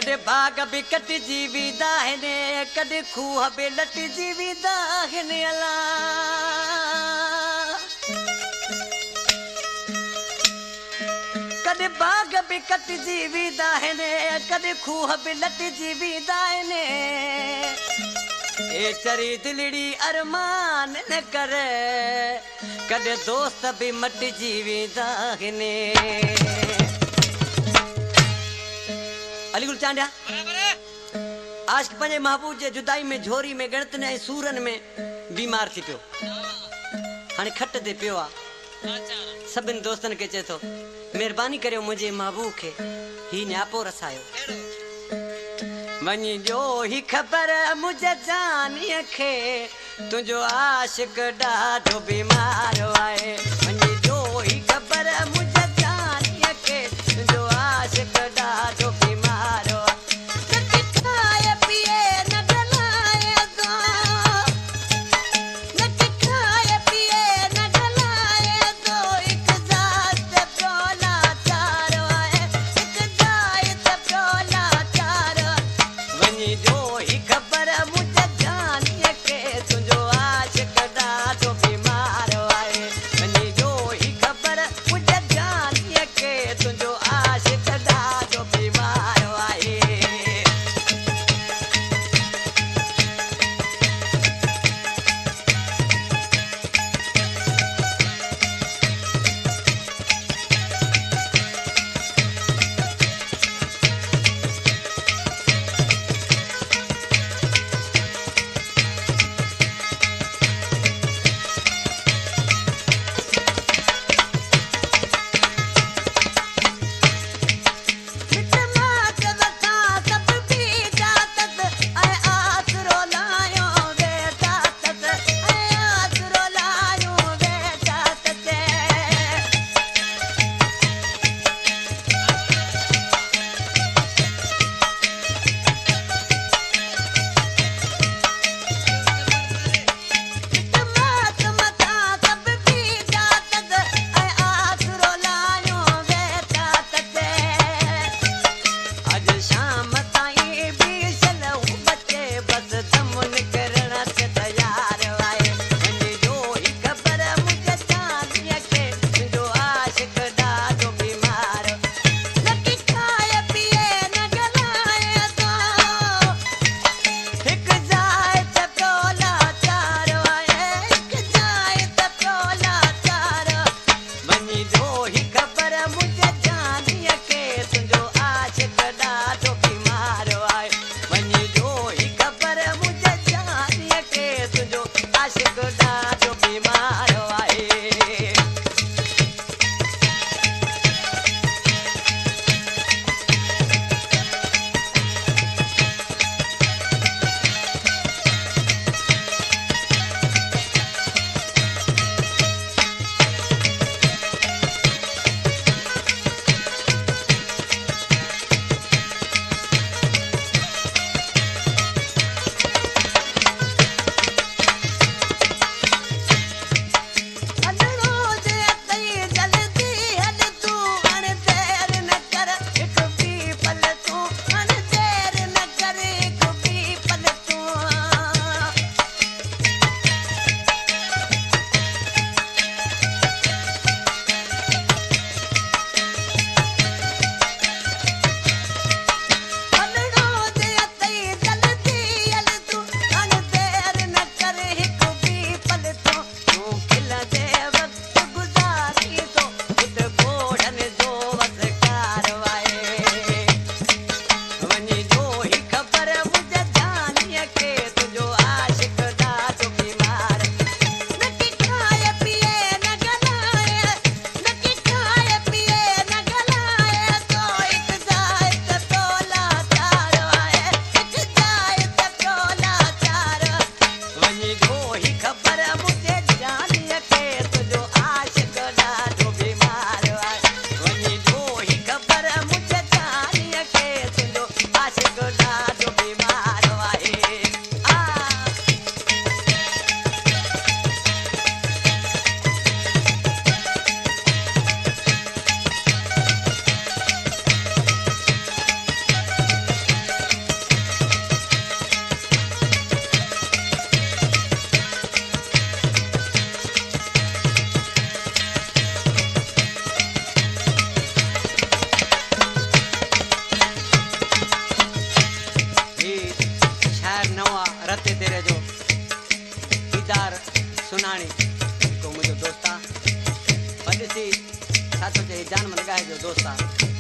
कदे बाग भी कटिजी वेंदा आहिनि, कदे खूह भी लटिजी वेंदा आहिनि अला। कदे बाग भी कटिजी वेंदा आहिनि, कदे खूह भी लटिजी वेंदा आहिनि। ए चरी दिलड़ी अरमान न करे, कदे दोस्त भी मटिजी वेंदा आहिनि। अलीगुल चांडिया आशिक पंहिंजे महबूब जे जुदाई में झोरी में गणतन ऐं सूरन में बीमार थी पियो। हाणे खट ते पियो आहे। सभिनि दोस्तनि खे चए थो महिरबानी करियो मुंहिंजे महबूब खे ही न्यापो रसायो। वञी जो ही ख़बर मुंहिंजे जानीअ खे, तुंहिंजो आशिक ॾाढो बीमार आहे। वञी जो ही ख़बर मुंहिंजे जानीअ खे, तुंहिंजो आशिक ॾाढो बीमार आहे। छा थो चए जान में लॻाए जो दोस्त आहे